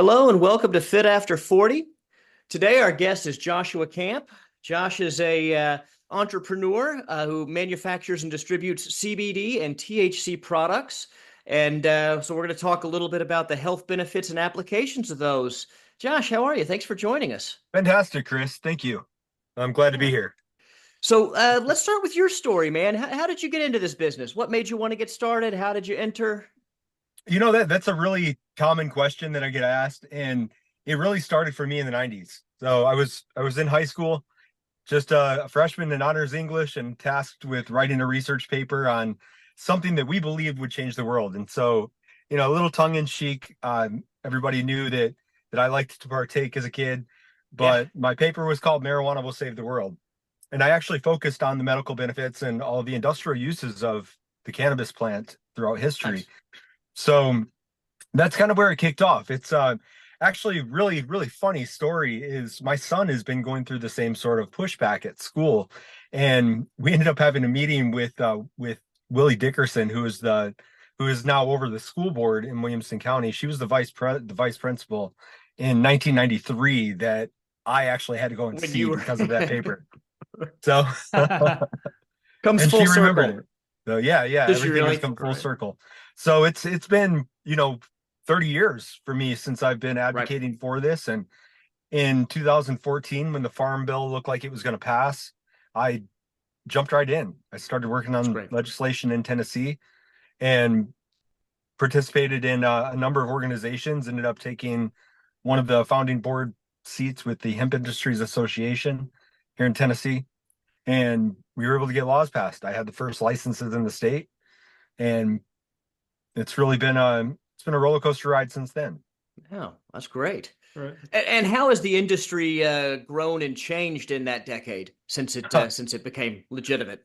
Hello and welcome to Fit After 40. Today our guest is Joshua Camp. Josh is a entrepreneur who manufactures and distributes CBD and THC products. And so we're going to talk a little bit about the health benefits and applications of those. Josh, how are you? Thanks for joining us. Fantastic, Chris. Thank you. I'm glad to be Yeah. here. So let's start with your story, man. How did you get into this business? What made you want to get started? How did you enter? That's a really common question that I get asked, and it really started for me in the 90s. So I was in high school, just a freshman in honors English and tasked with writing a research paper on something that we believed would change the world. And so, a little tongue in cheek, everybody knew that I liked to partake as a kid, Yeah, but my paper was called Marijuana Will Save the World. And I actually focused on the medical benefits and all the industrial uses of the cannabis plant throughout history. nice. So that's kind of where it kicked off. It's actually really, really funny story is my son has been going through the same sort of pushback at school. And we ended up having a meeting with Willie Dickerson, who is now over the school board in Williamson County. She was the vice principal in 1993 that I actually had to go and When see you because of that were paper. So comes and full she remembered circle. it. So yeah, Does she everything has really? come full Right. circle. So it's been, 30 years for me since I've been Right. advocating for this. And in 2014, when the Farm Bill looked like it was going to pass, I jumped right in. I started working That's on great. legislation in Tennessee and participated in a number of organizations, ended up taking one of the founding board seats with the Hemp Industries Association here in Tennessee. And we were able to get laws passed. I had the first licenses in the state, and it's been a roller coaster ride since then. Oh, that's great. Right. And how has the industry grown and changed in that decade since it became legitimate?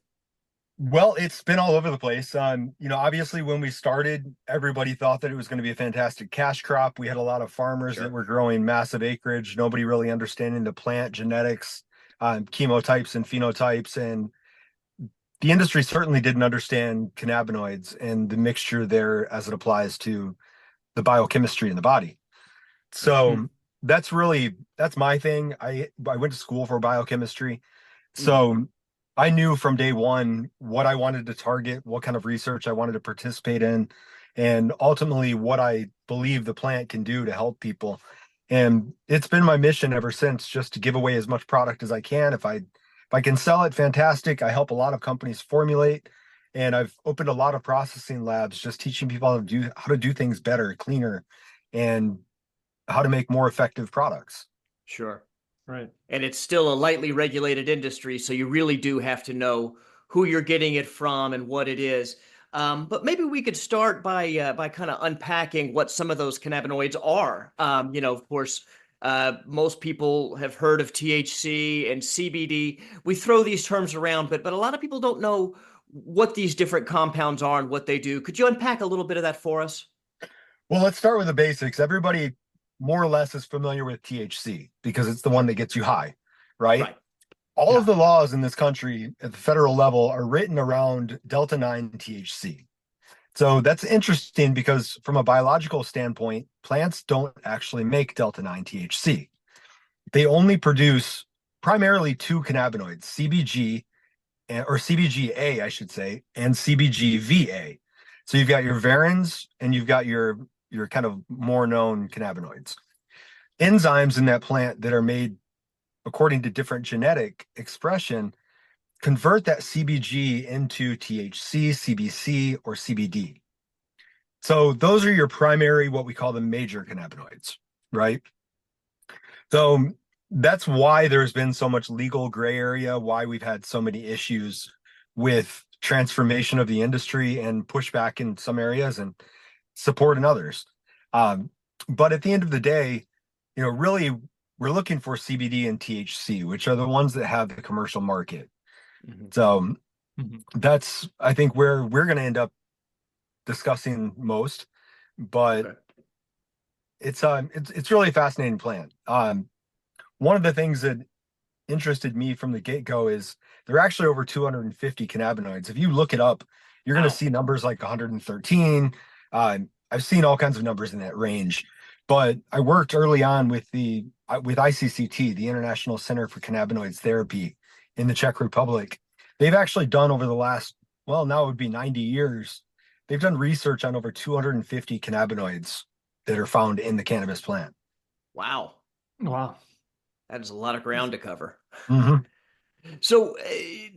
Well, it's been all over the place. Obviously when we started, everybody thought that it was going to be a fantastic cash crop. We had a lot of farmers that Sure. were growing massive acreage, nobody really understanding the plant genetics, chemotypes and phenotypes. And the industry certainly didn't understand cannabinoids and the mixture there as it applies to the biochemistry in the body. Hmm. So that's my thing. I went to school for biochemistry. Hmm. So I knew from day one what I wanted to target, what kind of research I wanted to participate in, and ultimately what I believe the plant can do to help people. And it's been my mission ever since, just to give away as much product as I can. If I can sell it, fantastic. I help a lot of companies formulate, and I've opened a lot of processing labs, just teaching people how to do things better, cleaner, and how to make more effective products. Sure. Right. And it's still a lightly regulated industry, so you really do have to know who you're getting it from and what it is. But maybe we could start by kind of unpacking what some of those cannabinoids are. Of course, most people have heard of THC and CBD. We throw these terms around, but a lot of people don't know what these different compounds are and what they do. Could you unpack a little bit of that for us? Well, let's start with the basics. Everybody more or less is familiar with THC because it's the one Sure. that gets you high, right? Right. All of Yeah. the laws in this country at the federal level are written around Delta 9 THC. So that's interesting because from a biological standpoint, plants don't actually make Delta 9 THC. They only produce primarily two cannabinoids, CBG or CBGA, I should say, and CBGVA. So you've got your varins and you've got your kind of more known cannabinoids. Enzymes in that plant that are made according to different genetic expression convert that CBG into THC, CBC, or CBD. So those are your primary, what we call the major cannabinoids, right? So that's why there's been so much legal gray area, why we've had so many issues with transformation of the industry and pushback in some areas and support in others. Um, but at the end of the day, really we're looking for CBD and THC, which are the ones that have the commercial market. Mhm. So that's, I think, where we're going to end up discussing most. But Okay. it's really a fascinating plant. One of the things that interested me from the get-go is there are actually over 250 cannabinoids. If you look it up, you're going to Wow. see numbers like 113. I've seen all kinds of numbers in that range. But I worked early on with with ICCT, the International Center for Cannabinoids Therapy in the Czech Republic. They've actually done over the last, well, now it would be 90 years. They've done research on over 250 cannabinoids that are found in the cannabis plant. Wow. Wow. That is a lot of ground to cover. Mm-hmm. So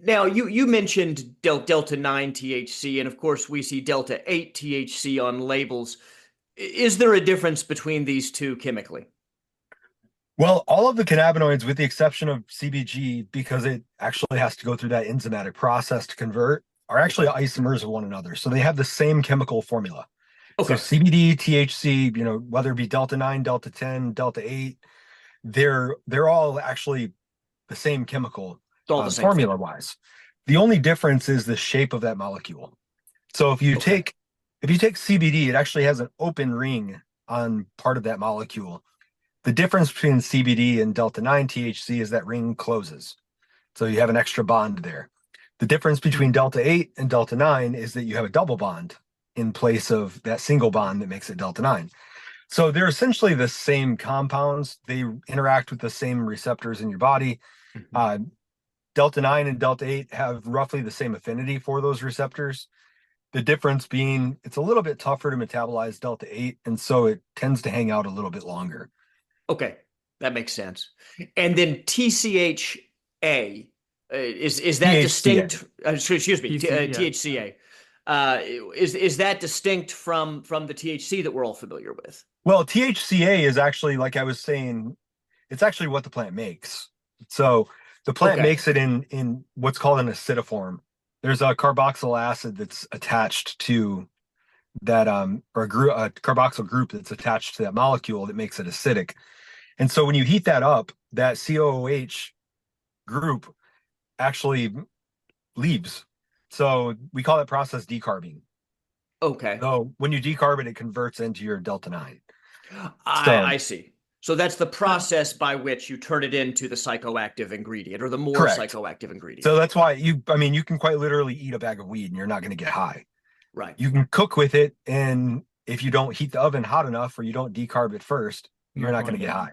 now you mentioned Delta 9 THC, and of course we see Delta 8 THC on labels. Is there a difference between these two chemically? Well, all of the cannabinoids, with the exception of CBG, because it actually has to go through that enzymatic process to convert, are actually isomers of one another. So they have the same chemical formula. So Okay. CBD, THC, whether it be Delta 9, Delta 10, Delta 8, they're all actually the same chemical It's all the same thing. formula wise. The only difference is the shape of that molecule. So Okay. if you take CBD, it actually has an open ring on part of that molecule. The difference between CBD and Delta 9 THC is that ring closes. So you have an extra bond there. The difference between Delta 8 and Delta 9 is that you have a double bond in place of that single bond that makes it Delta 9. So they're essentially the same compounds. They interact with the same receptors in your body. Uh, Delta 9 and Delta 8 have roughly the same affinity for those receptors. The difference being it's a little bit tougher to metabolize Delta 8, and so it tends to hang out a little bit longer. Okay, that makes sense. And then TCHA, is that THCA. distinct? Excuse me, TC, yeah. THCA. Is that distinct from the THC that we're all familiar with? Well, THCA is actually, like I was saying, it's actually what the plant makes. So the plant Okay. makes it in what's called an acidiform. There's a carboxyl acid that's attached to that or a carboxyl group that's attached to that molecule that makes it acidic. And so when you heat that up, that COOH group actually leaves. So we call that process decarbing. Okay. So when you decarb it, it converts into your Delta 9. I So see. So that's the process by which you turn it into the psychoactive ingredient or the more correct. psychoactive ingredient. So that's why you can quite literally eat a bag of weed and you're not going to get high. Right. You can cook with it, and if you don't heat the oven hot enough or you don't decarb it first, you're not going to get high.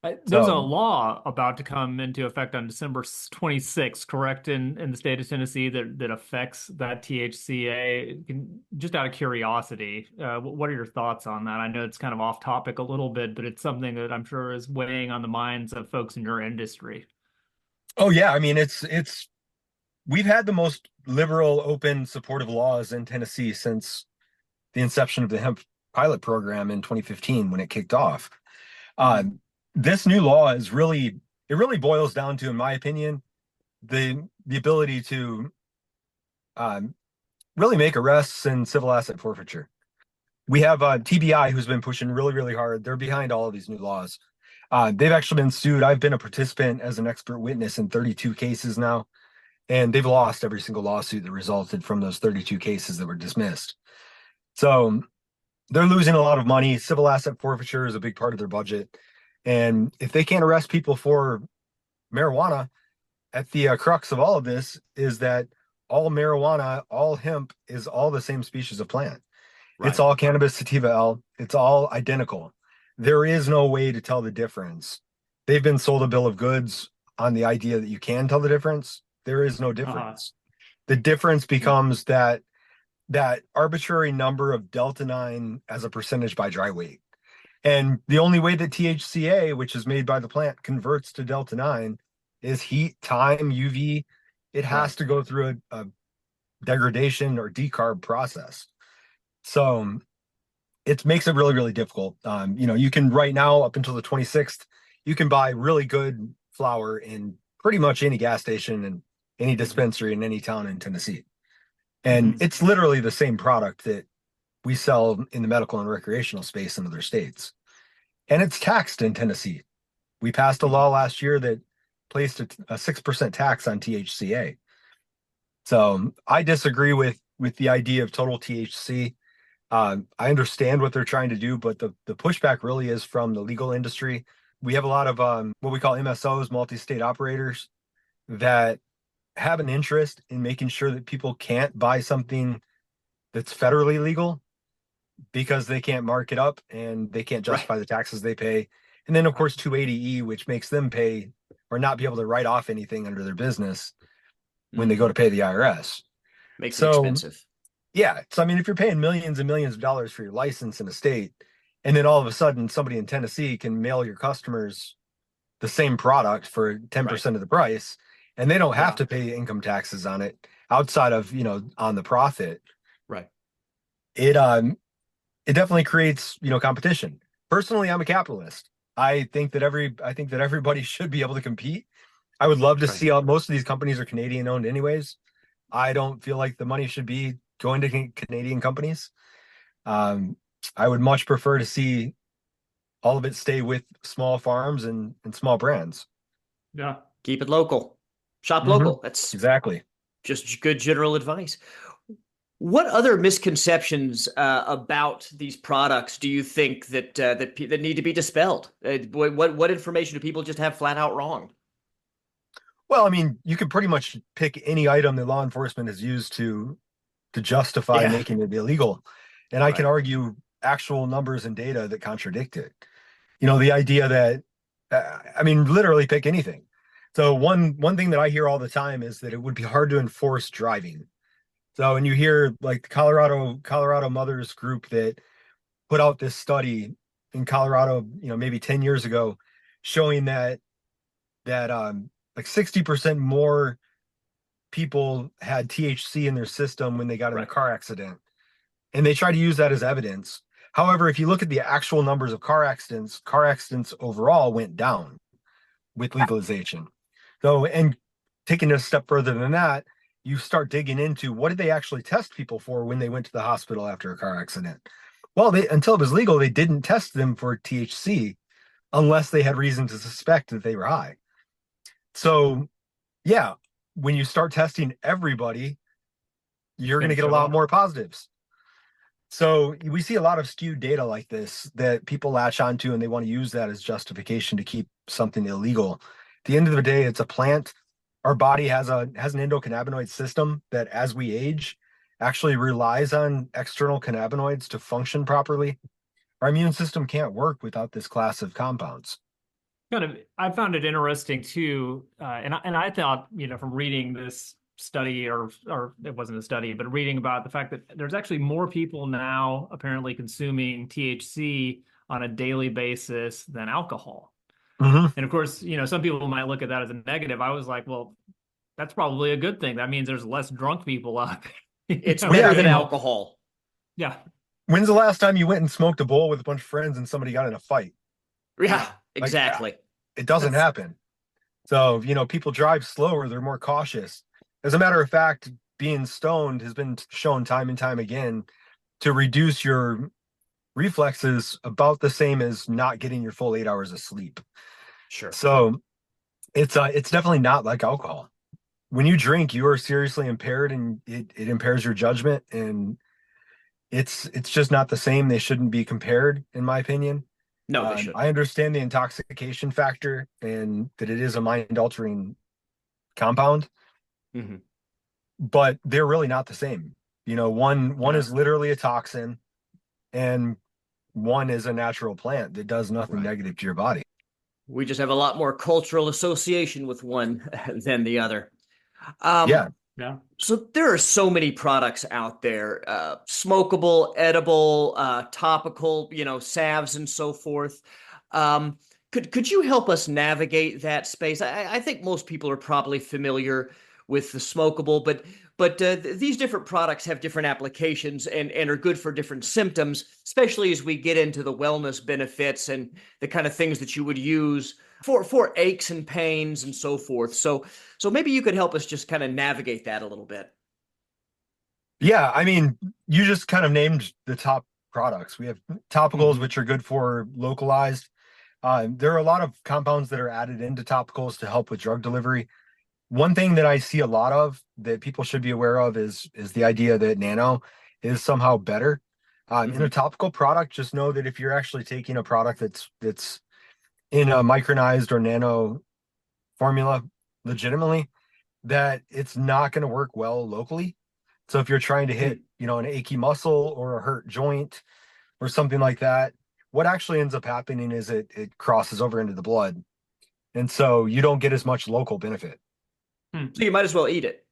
There's a So law about to come into effect on December 26th, correct, in the state of Tennessee that affects that THCA. Just out of curiosity, what are your thoughts on that? I know it's kind of off topic a little bit, but it's something that I'm sure is weighing on the minds of folks in your industry. oh yeah, I mean it's we've had the most liberal, open, supportive laws in Tennessee since the inception of the hemp pilot program in 2015 when it kicked off. This new law is really boils down to, in my opinion, the ability to really make arrests and civil asset forfeiture. We have TBI who's been pushing really hard. They're behind all of these new laws. They've actually been sued. I've been a participant as an expert witness in 32 cases now, and they've lost every single lawsuit that resulted from those 32 cases that were dismissed. So they're losing a lot of money. Civil asset forfeiture is a big part of their budget. And if they can't arrest people for marijuana, at the crux of all of this is that all marijuana, all hemp is all the same species of plant. Right. It's all cannabis sativa L. It's all identical. There is no way to tell the difference. They've been sold a bill of goods on the idea that you can tell the difference. There is no difference. The difference becomes that arbitrary number of Delta 9 as a percentage by dry weight. And the only way that THCA, which is made by the plant, converts to Delta 9 is heat, time, UV. It has to go through a degradation or decarb process. So it makes it really difficult. You can right now up until the 26th, you can buy really good flower in pretty much any gas station and any dispensary in any town in Tennessee. And it's literally the same product that we sell in the medical and recreational space in other states. And it's taxed in Tennessee. We passed a law last year that placed a 6% tax on THCA. So I disagree with the idea of total THC. I understand what they're trying to do, but the pushback really is from the legal industry. We have a lot of what we call MSOs, multi-state operators, that have an interest in making sure that people can't buy something that's federally legal because they can't mark it up and they can't Right. justify the taxes they pay. And then, of course, 280E, which makes them pay or not be able to write off anything under their business when they go to pay the IRS. Makes it So, expensive. yeah. So, I mean, if you're paying millions and millions of dollars for your license in a state, and then all of a sudden somebody in Tennessee can mail your customers the same product for 10% of the price, and they don't have to pay income taxes on it outside of, on the profit. Right. It definitely creates, competition. Personally, I'm a capitalist. I think that everybody should be able to compete. I would love to see most of these companies are Canadian owned anyways. I don't feel like the money should be going to Canadian companies. I would much prefer to see all of it stay with small farms and small brands. Yeah. Keep it local. Shop local. That's exactly just good general advice. What other misconceptions about these products do you think that that need to be dispelled? What information do people just have flat out wrong? Well, I mean, you could pretty much pick any item that law enforcement has used to justify making it illegal, and I can argue actual numbers and data that contradict it. The idea that I mean, literally pick anything. So one thing that I hear all the time is that it would be hard to enforce driving. So, and you hear like the Colorado Mothers Group that put out this study in Colorado, maybe 10 years ago, showing that like 60% more people had THC in their system when they got in a car accident. And they try to use that as evidence. However, if you look at the actual numbers of car accidents overall went down with legalization. So, and taking it a step further than that, you start digging into what did they actually test people for when they went to the hospital after a car accident? Well, until it was legal, they didn't test them for THC unless they had reason to suspect that they were high. So, yeah, when you start testing everybody, you're going to get a lot more positives. So we see a lot of skewed data like this that people latch onto and they want to use that as justification to keep something illegal. At the end of the day, it's a plant. Our body has an endocannabinoid system that as we age actually relies on external cannabinoids to function properly. Our immune system can't work without this class of compounds. I found it interesting too, and I thought, from reading this study, or it wasn't a study, but reading about the fact that there's actually more people now apparently consuming THC on a daily basis than alcohol. And of course, some people might look at that as a negative. I was like, well, that's probably a good thing. That means there's less drunk people out there. It's better than alcohol. Yeah. When's the last time you went and smoked a bowl with a bunch of friends and somebody got in a fight? Yeah, exactly. It doesn't happen. So, people drive slower. They're more cautious. As a matter of fact, being stoned has been shown time and time again to reduce your reflexes about the same as not getting your full 8 hours of sleep. Sure. So it's definitely not like alcohol. When you drink, you are seriously impaired and it impairs your judgment, and it's just not the same. They shouldn't be compared, in my opinion. No, they shouldn't. I understand the intoxication factor and that it is a mind-altering compound, but they're really not the same. One is literally a toxin, and one is a natural plant that does nothing negative to your body. We just have a lot more cultural association with one than the other. Yeah. So there are so many products out there, smokable, edible, topical, salves and so forth. Could you help us navigate that space? I think most people are probably familiar with the smokable, but these different products have different applications and are good for different symptoms, especially as we get into the wellness benefits and the kind of things that you would use for aches and pains and so forth. So maybe you could help us just kind of navigate that a little bit. Yeah, I mean, you just kind of named the top products. We have topicals, which are good for localized. There are a lot of compounds that are added into topicals to help with drug delivery. One thing that I see a lot of that people should be aware of is the idea that nano is somehow better. In a topical product, just know that if you're actually taking a product that's in a micronized or nano formula legitimately, that it's not going to work well locally. So if you're trying to hit, an achy muscle or a hurt joint, or something like that, what actually ends up happening is it crosses over into the blood. And so you don't get as much local benefit. So you might as well eat it.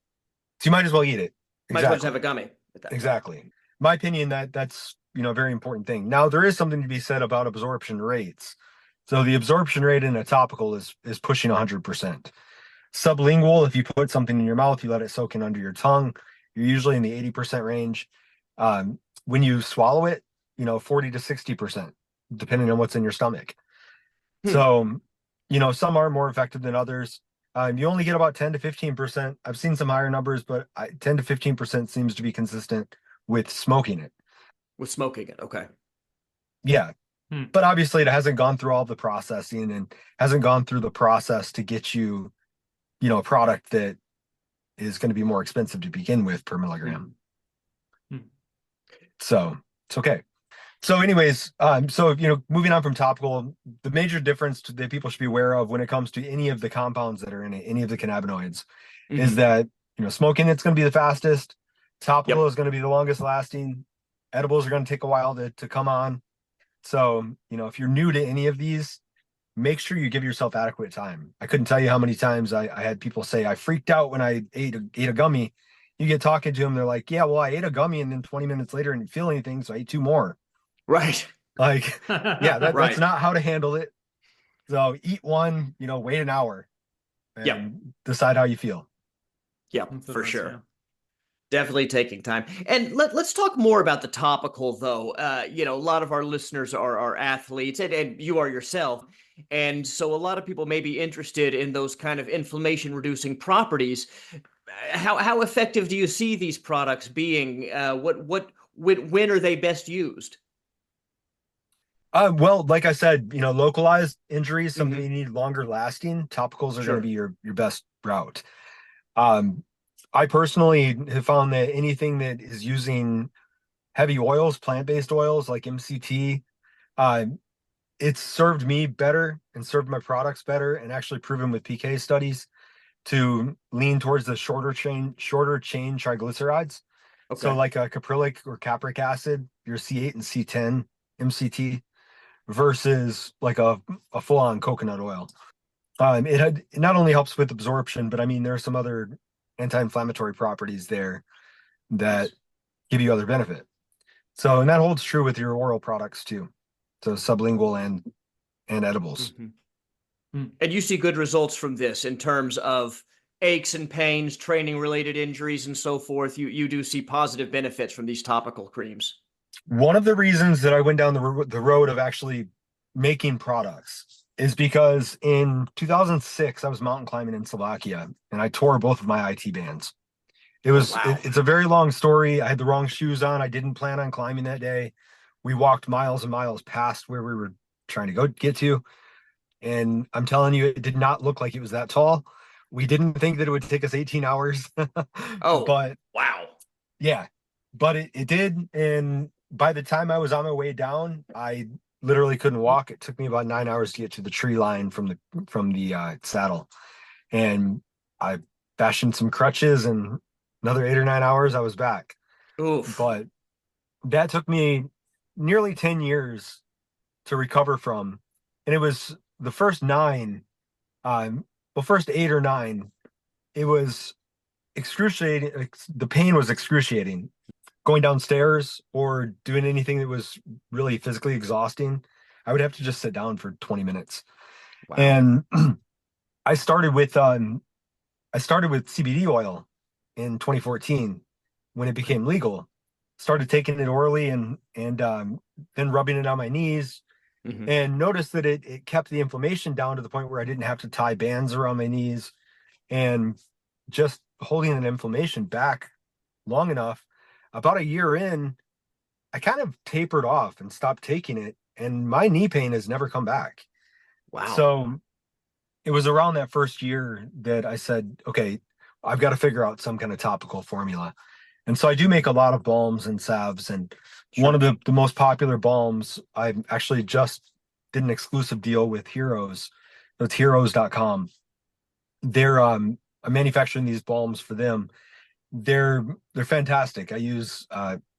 So you might as well eat it. Might as well just have a gummy at that point. Exactly. My opinion, that's a very important thing. Now there is something to be said about absorption rates. So the absorption rate in a topical is pushing 100%. Sublingual, if you put something in your mouth, you let it soak in under your tongue, you're usually in the 80% range. When you swallow it, 40 to 60%, depending on what's in your stomach. So, some are more effective than others. You only get about 10 to 15%. I've seen some higher numbers, but 10 to 15% seems to be consistent with smoking it. With smoking it, okay. Yeah. But obviously it hasn't gone through all the processing and hasn't gone through the process to get you, a product that is going to be more expensive to begin with per milligram. So it's okay. So anyways, moving on from topical, the major difference that people should be aware of when it comes to any of the compounds that are in it, any of the cannabinoids, is that, smoking it's going to be the fastest, topical is going to be the longest lasting, edibles are going to take a while to come on. So, if you're new to any of these, make sure you give yourself adequate time. I couldn't tell you how many times I had people say, I freaked out when I ate a gummy. You get talking to them, they're like, yeah, well, I ate a gummy and then 20 minutes later I didn't feel anything, so I ate two more. Right. Like, yeah, that's not how to handle it. So eat one, wait an hour and decide how you feel. Yeah, for sure. Yeah. Definitely taking time. And let's talk more about the topical, though. A lot of our listeners are athletes, and you are yourself. And so a lot of people may be interested in those kind of inflammation-reducing properties. How effective do you see these products being? When are they best used? Well, like I said, localized injuries, something you need longer lasting, topicals are going to be your best route. I personally have found that anything that is using heavy oils, plant-based oils like MCT, it's served me better and served my products better, and actually proven with PK studies to lean towards the shorter chain triglycerides. Okay. So like a caprylic or capric acid, your C8 and C10 MCT, versus like a full-on coconut oil. It not only helps with absorption, but I mean there are some other anti-inflammatory properties there that give you other benefit. So, and that holds true with your oral products too. So sublingual and edibles. And you see good results from this in terms of aches and pains, training related injuries, and so forth. You do see positive benefits from these topical creams. One of the reasons that I went down the road of actually making products is because in 2006, I was mountain climbing in Slovakia and I tore both of my IT bands. It's a very long story. I had the wrong shoes on. I didn't plan on climbing that day. We walked miles and miles past where we were trying to get to. And I'm telling you, it did not look like it was that tall. We didn't think that it would take us 18 hours. But wow. Yeah, but it did. And by the time I was on my way down, I literally couldn't walk. It took me about 9 hours to get to the tree line from the saddle. And I fashioned some crutches, and another 8 or 9 hours, I was back. Oof. But that took me nearly 10 years to recover from. And it was the first 9, first 8 or 9, it was excruciating. The pain was excruciating. Going downstairs or doing anything that was really physically exhausting, I would have to just sit down for 20 minutes. Wow. And I started with CBD oil in 2014 when it became legal. Started taking it orally and then rubbing it on my knees, and noticed that it kept the inflammation down to the point where I didn't have to tie bands around my knees, and just holding an inflammation back long enough. About a year in, I kind of tapered off and stopped taking it, and my knee pain has never come back. Wow. So it was around that first year that I said, okay, I've got to figure out some kind of topical formula. And so I do make a lot of balms and salves, and one of the most popular balms, I actually just did an exclusive deal with Heroes. It's heroes.com. I'm manufacturing these balms for them. They're fantastic. I use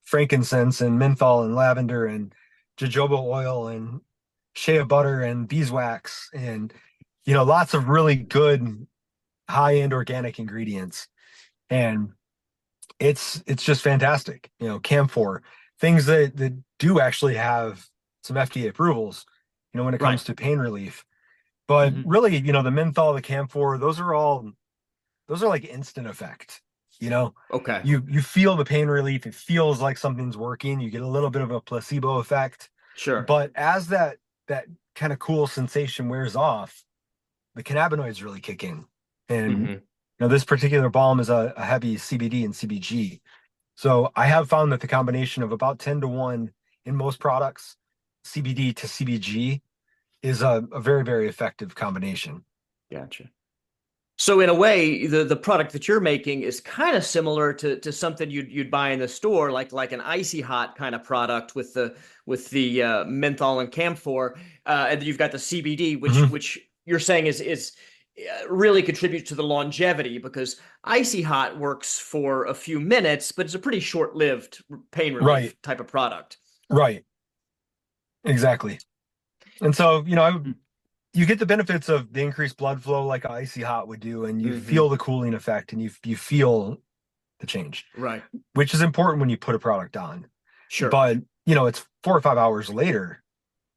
frankincense and menthol and lavender and jojoba oil and shea butter and beeswax and, lots of really good high-end organic ingredients. And it's just fantastic. Camphor, things that do actually have some FDA approvals, when it Right. comes to pain relief. But really, the menthol, the camphor, those are like instant effect. Okay. You feel the pain relief. It feels like something's working. You get a little bit of a placebo effect. Sure. But as that kind of cool sensation wears off, the cannabinoids really kick in. And this particular balm is a heavy CBD and CBG. So I have found that the combination of about 10-1 in most products, CBD to CBG, is a very, very effective combination. Gotcha. So in a way, the product that you're making is kind of similar to something you'd buy in the store, like an icy hot kind of product with the menthol and camphor, and then you've got the CBD, which you're saying is really contributes to the longevity, because icy hot works for a few minutes, but it's a pretty short-lived pain relief type of product. Right. Exactly. And so, you get the benefits of the increased blood flow like icy hot would do, and you feel the cooling effect, and you feel the change. Right. Which is important when you put a product on. Sure. But, it's 4 or 5 hours later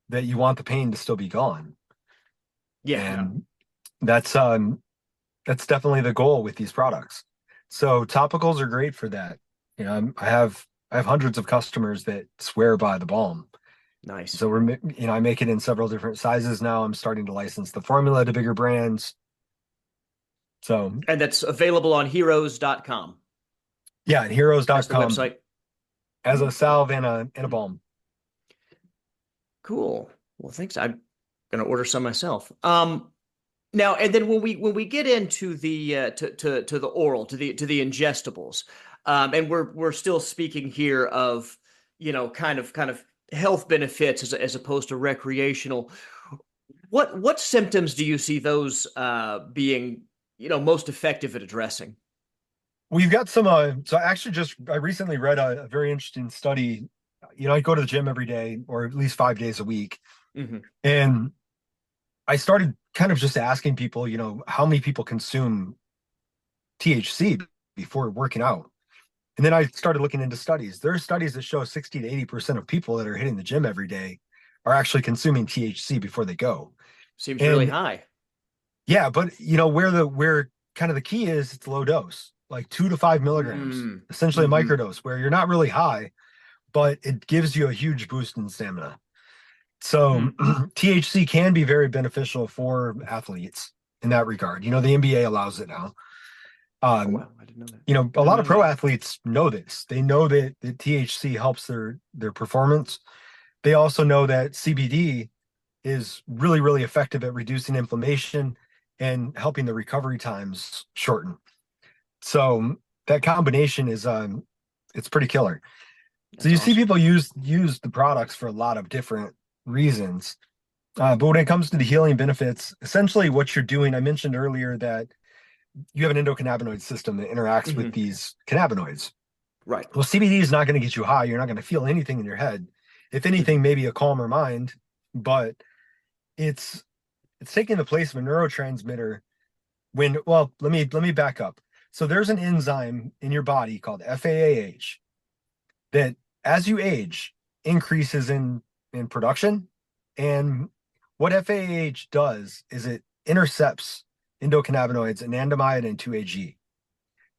that you want the pain to still be gone. Yeah. And that's definitely the goal with these products. So topicals are great for that. I have hundreds of customers that swear by the balm. Nice. So I make it in several different sizes now. I'm starting to license the formula to bigger brands. So, and that's available on heroes.com. Yeah, at heroes.com. That's the website. As a salve and a balm. Cool. Well, thanks. I'm gonna order some myself. Now, and then when we get into the to the oral, to the ingestibles, and we're still speaking here of, kind of health benefits as opposed to recreational. What symptoms do you see those being, most effective at addressing? We've got some so I recently read a very interesting study. I go to the gym every day, or at least 5 days a week. And I started kind of just asking people, how many people consume THC before working out. And then I started looking into studies. There are studies that show 60 to 80% of people that are hitting the gym every day are actually consuming THC before they go. Seems really high. Yeah, but where kind of the key is, it's low dose, like 2 to 5 milligrams, essentially a microdose, where you're not really high, but it gives you a huge boost in stamina. So THC can be very beneficial for athletes in that regard. The NBA allows it now. Oh, wow, I didn't know that. A lot of pro athletes know this. They know that the THC helps their performance. They also know that CBD is really, really effective at reducing inflammation and helping the recovery times shorten. So that combination is it's pretty killer. So you see people use the products for a lot of different reasons. But when it comes to the healing benefits, essentially what you're doing, I mentioned earlier that you have an endocannabinoid system that interacts with these cannabinoids. Right. Well, CBD is not going to get you high. You're not going to feel anything in your head. If anything, maybe a calmer mind, but it's taking the place of a neurotransmitter let me back up. So there's an enzyme in your body called FAAH that, as you age, increases in production. And what FAAH does is it intercepts endocannabinoids, anandamide and 2-AG.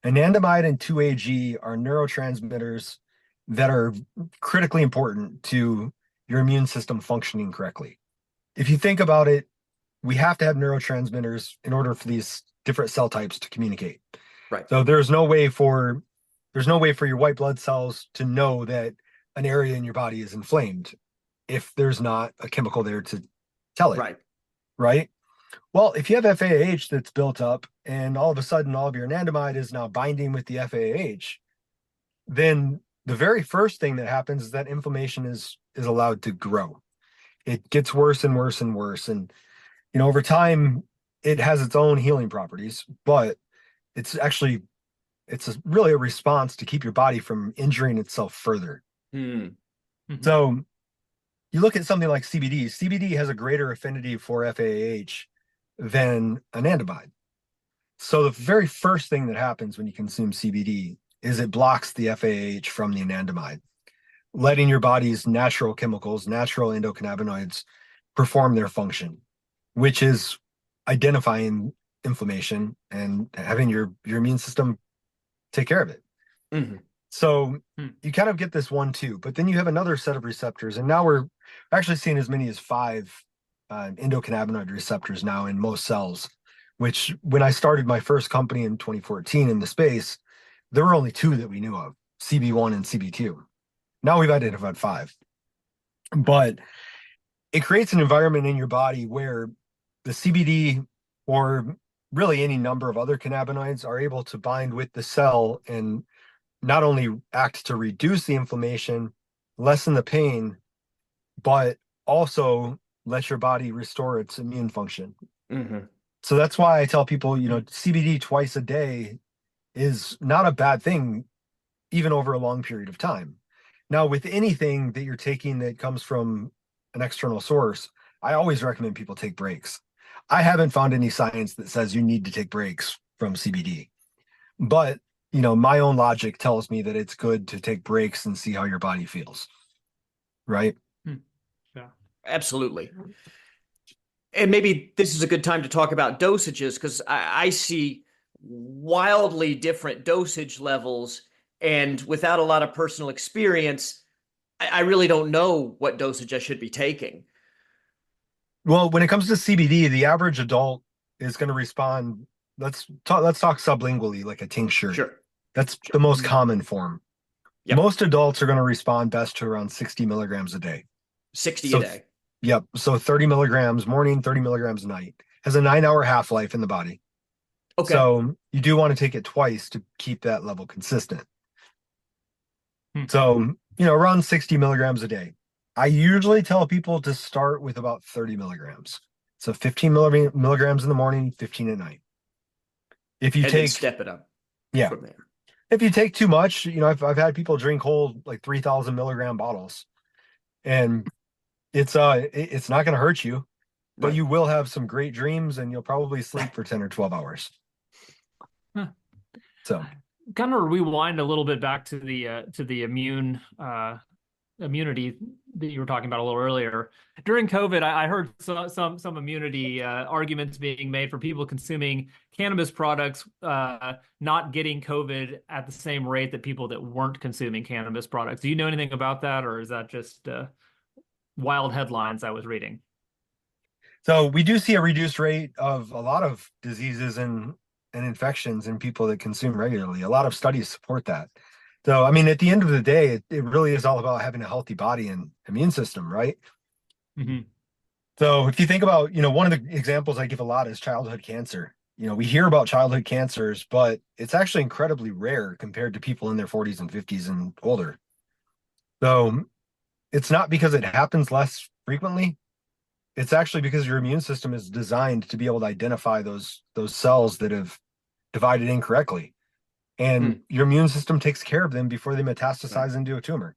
Anandamide and 2-AG are neurotransmitters that are critically important to your immune system functioning correctly. If you think about it, we have to have neurotransmitters in order for these different cell types to communicate. Right. So there's no way for your white blood cells to know that an area in your body is inflamed if there's not a chemical there to tell it. Right. Right. Well, if you have FAAH that's built up and all of a sudden all of your anandamide is now binding with the FAAH, then the very first thing that happens is that inflammation is allowed to grow. It gets worse and worse and worse. And, over time, it has its own healing properties, but it's really a response to keep your body from injuring itself further. So you look at something like CBD. CBD has a greater affinity for FAH than anandamide. So the very first thing that happens when you consume CBD is it blocks the FAH from the anandamide, letting your body's natural chemicals, natural endocannabinoids, perform their function, which is identifying inflammation and having your immune system take care of it. Mhm. So you kind of get this 1-2, but then you have another set of receptors, and now we're actually seeing as many as 5 endocannabinoid receptors now in most cells, which when I started my first company in 2014 in the space, there were only 2 that we knew of, CB1 and CB2. Now we've identified 5. But it creates an environment in your body where the CBD or really any number of other cannabinoids are able to bind with the cell and not only act to reduce the inflammation, lessen the pain, but also let your body restore its immune function. Mm-hmm. So that's why I tell people, CBD twice a day is not a bad thing, even over a long period of time. Now, with anything that you're taking that comes from an external source, I always recommend people take breaks. I haven't found any science that says you need to take breaks from CBD, but my own logic tells me that it's good to take breaks and see how your body feels. Right? Yeah. Absolutely. And maybe this is a good time to talk about dosages, because I see wildly different dosage levels. And without a lot of personal experience, I really don't know what dosage I should be taking. Well, when it comes to CBD, the average adult is going to respond. Let's talk sublingually, like a tincture. Sure. That's the most common form. Yep. Most adults are going to respond best to around 60 milligrams a day. 60 So, a day. Yep. So 30 milligrams morning, 30 milligrams night. Has a 9-hour half-life in the body. Okay. So you do want to take it twice to keep that level consistent. So, around 60 milligrams a day. I usually tell people to start with about 30 milligrams. So 15 milligrams in the morning, 15 at night. If you And then take, step it up yeah, from there. if you take too much, I've had people drink whole like 3,000 milligram bottles, and it's not going to hurt you, but Right. you will have some great dreams, and you'll probably sleep for 10 or 12 hours. Huh. So Kind of rewind a little bit back to the immunity that you were talking about a little earlier. During COVID, I heard some immunity arguments being made for people consuming cannabis products not getting COVID at the same rate that people that weren't consuming cannabis products. Do you know anything about that, or is that just wild headlines I was reading? So we do see a reduced rate of a lot of diseases and infections in people that consume regularly. A lot of studies support that. So, I mean, at the end of the day, it really is all about having a healthy body and immune system, right? Mm-hmm. So if you think about, one of the examples I give a lot is childhood cancer. We hear about childhood cancers, but it's actually incredibly rare compared to people in their 40s and 50s and older. So it's not because it happens less frequently. It's actually because your immune system is designed to be able to identify those cells that have divided incorrectly. And your immune system takes care of them before they metastasize into a tumor.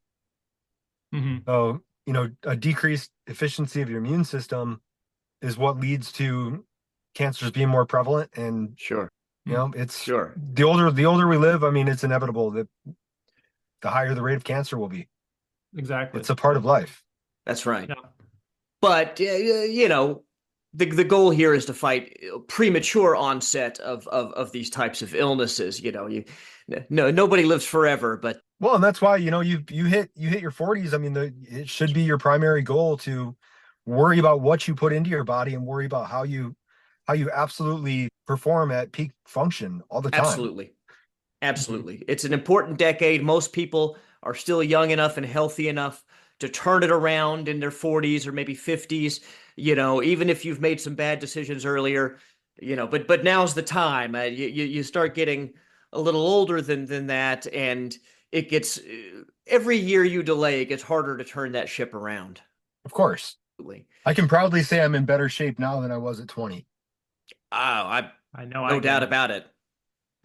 Mm-hmm. So, a decreased efficiency of your immune system is what leads to cancers being more prevalent. And, Sure. it's Sure. the older we live, I mean, it's inevitable that the higher the rate of cancer will be. Exactly. It's a part of life. That's right. Yeah. But the goal here is to fight premature onset of these types of illnesses. Nobody lives forever, but Well, and that's why, you hit your 40s. I mean, it should be your primary goal to worry about what you put into your body and worry about how you absolutely perform at peak function all the time. absolutely. Absolutely. It's an important decade. Most people are still young enough and healthy enough to turn it around in their 40s or maybe 50s, even if you've made some bad decisions earlier, but now's the time. You start getting a little older than that, and it gets every year you delay, it gets harder to turn that ship around. Of course. Absolutely. I can proudly say I'm in better shape now than I was at 20. Oh, I know no I doubt can. about it.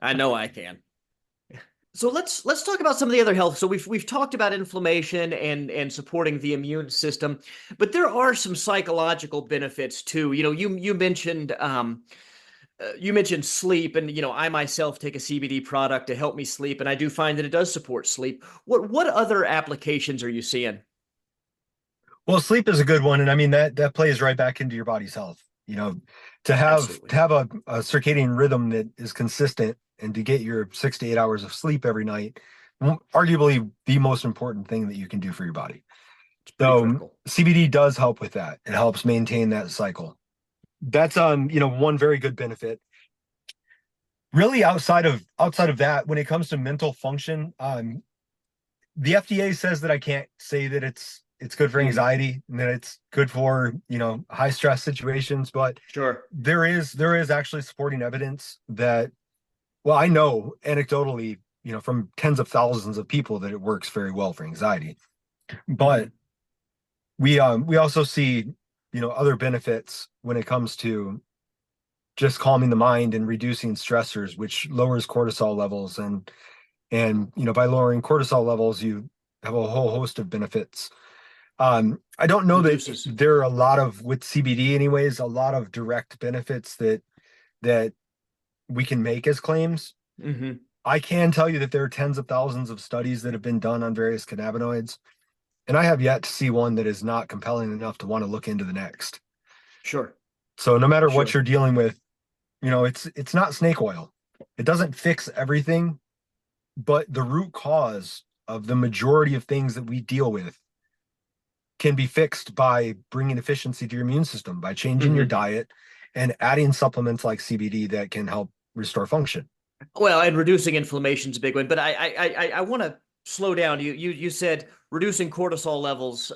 I know I can. So let's talk about some of the other health. So we've talked about inflammation and supporting the immune system, but there are some psychological benefits too. You mentioned sleep, and I myself take a CBD product to help me sleep, and I do find that it does support sleep. What other applications are you seeing? Well, sleep is a good one, and I mean that plays right back into your body's health. To have Absolutely. a circadian rhythm that is consistent and to get your 6 to 8 hours of sleep every night, arguably the most important thing that you can do for your body. It's pretty So critical. CBD does help with that. It helps maintain that cycle. That's one very good benefit. Really, outside of that, when it comes to mental function, the FDA says that I can't say that it's good for Mm, anxiety and that it's good for high stress situations, but sure. there is actually supporting evidence that, well, I know anecdotally, from tens of thousands of people that it works very well for anxiety. But Hmm. we also see other benefits when it comes to just calming the mind and reducing stressors, which lowers cortisol levels, and by lowering cortisol levels you have a whole host of benefits. I don't know that Reduces. there are a lot of, with CBD anyways, a lot of direct benefits that we can make as claims. Hmm. I can tell you that there are tens of thousands of studies that have been done on various cannabinoids, and I have yet to see one that is not compelling enough to want to look into the next. Sure. So no matter what Sure. you're dealing with, it's not snake oil. It doesn't fix everything, but the root cause of the majority of things that we deal with can be fixed by bringing efficiency to your immune system, by changing your Hmm. diet and adding supplements like CBD that can help restore function. Well, and reducing inflammation is a big one, but I want to slow down. You said reducing cortisol levels.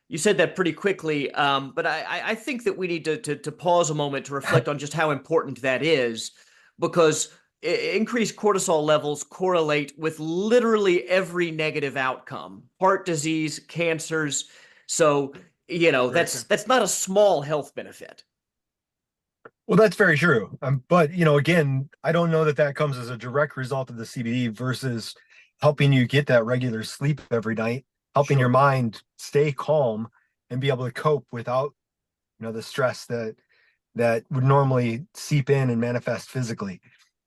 You said that pretty quickly, but I think that we need to pause a moment to reflect on just how important that is, because increased cortisol levels correlate with literally every negative outcome, heart disease, cancers. So, Very true. that's not a small health benefit. Well, that's very true. But again, I don't know that that comes as a direct result of the CBD versus helping you get that regular sleep every night, helping your Sure. mind stay calm and be able to cope without, the stress that would normally seep in and manifest physically.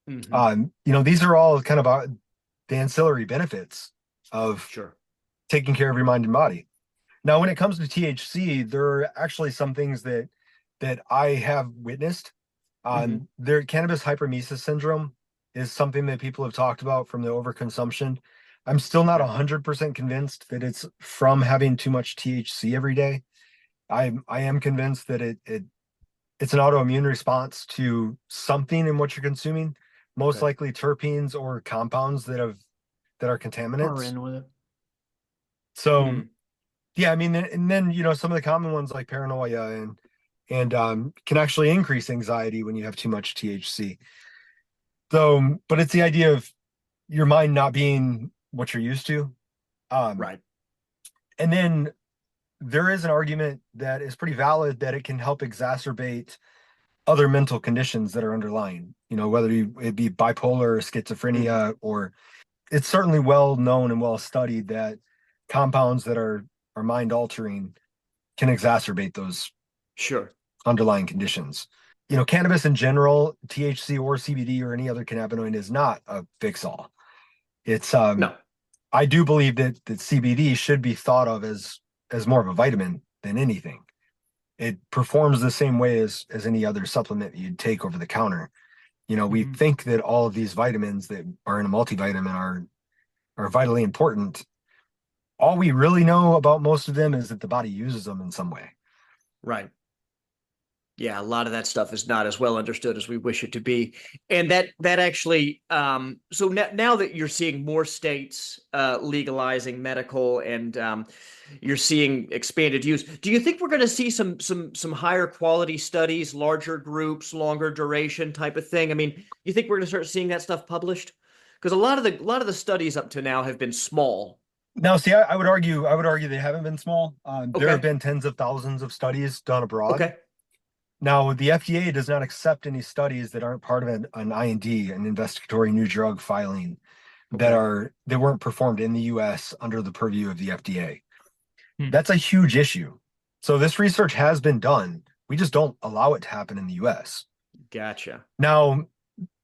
Hmm. These are all kind of the ancillary benefits of Sure. taking care of your mind and body. Now, when it comes to THC, there are actually some things that I have witnessed. Hmm. Their cannabis hyperemesis syndrome is something that people have talked about from the overconsumption. I'm still not Okay. 100% convinced that it's from having too much THC every day. I am convinced that it's an autoimmune response to something in what you're consuming, most Okay. likely terpenes or compounds that are Are contaminants. in with it. So Hmm. yeah, I mean, and then some of the common ones like paranoia and can actually increase anxiety when you have too much THC. So, but it's the idea of your mind not being what you're used to. Um, Right. and then there is an argument that is pretty valid that it can help exacerbate other mental conditions that are underlying, whether it be bipolar or Hmm. schizophrenia, or it's certainly well known and well studied that compounds that are mind altering can exacerbate those Sure. underlying conditions. Cannabis in general, THC or CBD or any other cannabinoid is not a fix all. It's No. I do believe that CBD should be thought of as more of a vitamin than anything. It performs the same way as any other supplement you'd take over the counter. We Hmm. think that all of these vitamins that are in a multivitamin are vitally important. All we really know about most of them is that the body uses them in some way. Right. Yeah, a lot of that stuff is not as well understood as we wish it to be. And that actually so now that you're seeing more states legalizing medical, and you're seeing expanded use, do you think we're going to see some higher quality studies, larger groups, longer duration type of thing? I mean, you think we're going to start seeing that stuff published? Because a lot of the studies up to now have been small. Now, see, I would argue they haven't been small. There have Okay. been tens of thousands of studies done abroad. Okay. Now, the FDA does not accept any studies that aren't part of an IND, an investigatory new drug filing. Okay. that weren't performed in the US under the purview of the FDA. Hmm. That's a huge issue. So this research has been done. We just don't allow it to happen in the US. Gotcha. Now,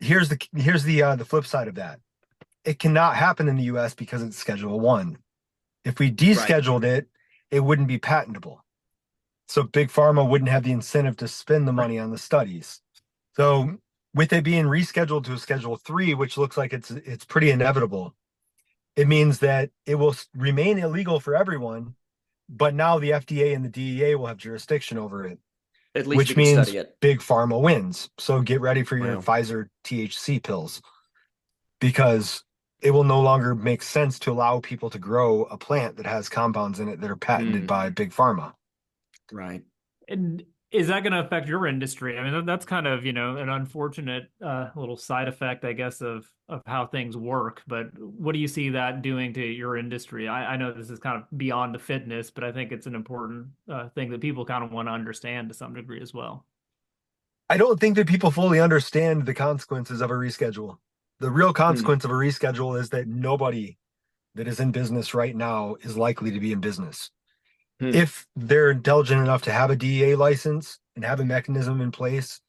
the flip side of that. It cannot happen in the US because it's Schedule 1. If we Right. descheduled it, it wouldn't be patentable. So big pharma wouldn't have the incentive to spend the money on the studies. So with it being rescheduled to a Schedule 3, which looks like it's pretty inevitable, it means that it will remain illegal for everyone, but now the FDA and the DEA will have jurisdiction over it, At least we which could means study it. big pharma wins. So get ready for your Wow. Pfizer THC pills because it will no longer make sense to allow people to grow a plant that has compounds in it that are patented Hmm. by big pharma. Right. And is that going to affect your industry? I mean, that's kind of, an unfortunate little side effect, I guess, of how things work. But what do you see that doing to your industry? I know this is kind of beyond the fitness, but I think it's an important thing that people kind of want to understand to some degree as well. I don't think that people fully understand the consequences of a reschedule. The real Hmm. consequence of a reschedule is that nobody that is in business right now is likely to be in business. Hmm. If they're intelligent enough to have a DEA license and have a mechanism in place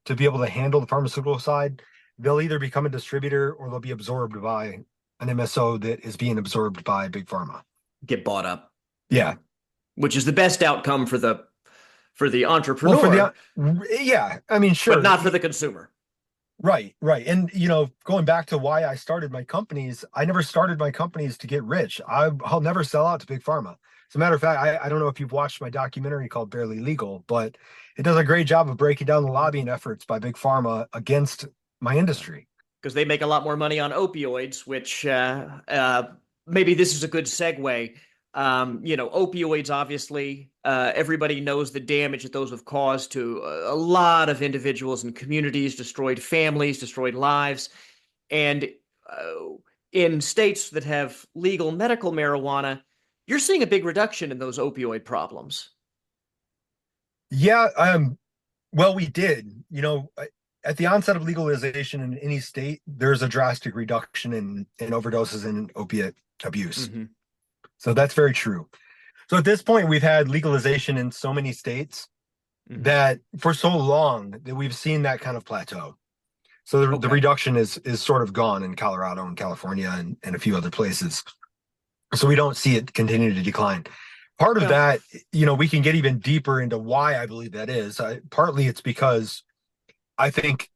to be able to handle the pharmaceutical side, they'll either become a distributor or they'll be absorbed by an MSO that is being absorbed by big pharma. Get bought up. Yeah. Yeah. Which is the best outcome for the Well, for entrepreneur, the yeah, I mean, but sure. not for the consumer. Right, right. And going back to why I started my companies, I never started my companies to get rich. I'll never sell out to big pharma. As a matter of fact, I don't know if you've watched my documentary called Barely Legal, but it does a great job of breaking down the lobbying efforts by big pharma against my Yeah. industry. Because they make a lot more money on opioids, which maybe this is a good segue. Opioids, obviously, everybody knows the damage that those have caused to a lot of individuals and communities, destroyed families, destroyed lives. And uh, in states that have legal medical marijuana, you're seeing a big reduction in those opioid problems. Yeah, well, we did. At the onset of legalization in any state, there's a drastic reduction in overdoses and opiate abuse. Mm-hmm. So that's very true. So at this point, we've had legalization in so many states Mm-hmm. that for so long that we've seen that kind of plateau. So the Okay. reduction is sort of gone in Colorado and California and a few other places. So we don't see it continue to decline. Part of Well, that, we can get even deeper into why I believe that is. Partly it's because I think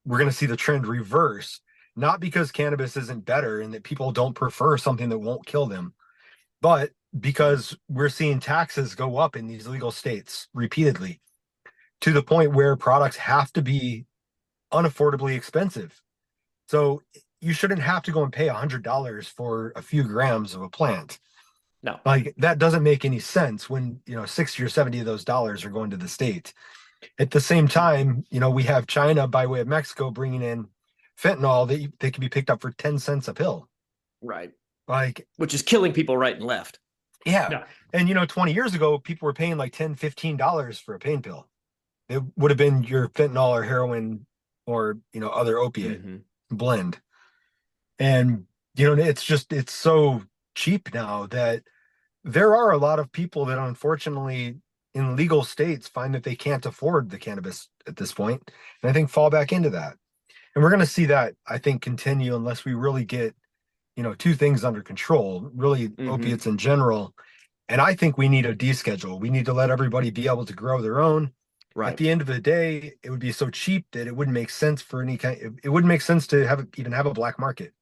we're going to see the trend reverse, not because cannabis isn't better and that people don't prefer something that won't kill them, but right. because we're seeing taxes go up in these legal states repeatedly to the point where products have to be unaffordably expensive. So you shouldn't have to go and pay $100 for a few grams of a plant. No. Like that doesn't make any sense when 60 or 70 of those dollars are going to the state. At the same time, we have China by way of Mexico bringing in fentanyl that they can be picked up for 10 cents a pill. Right. Like, Which is killing people right and left. yeah. Yeah. And 20 years ago, people were paying like $10, $15 for a pain pill. It would have been your fentanyl or heroin or other opiate Mm-hmm. blend. And it's so cheap now that there are a lot of people that unfortunately in legal states find that they can't afford the cannabis at this point, and I think fall back into that. And we're going to see that, I think, continue unless we really get two things under control, really Mm-hmm. opiates in general. And I think we need a deschedule. We need to let everybody be able to grow their own. At Right. the end of the day, it would be so cheap that it wouldn't make sense for any kind. It wouldn't make sense to even have a black market.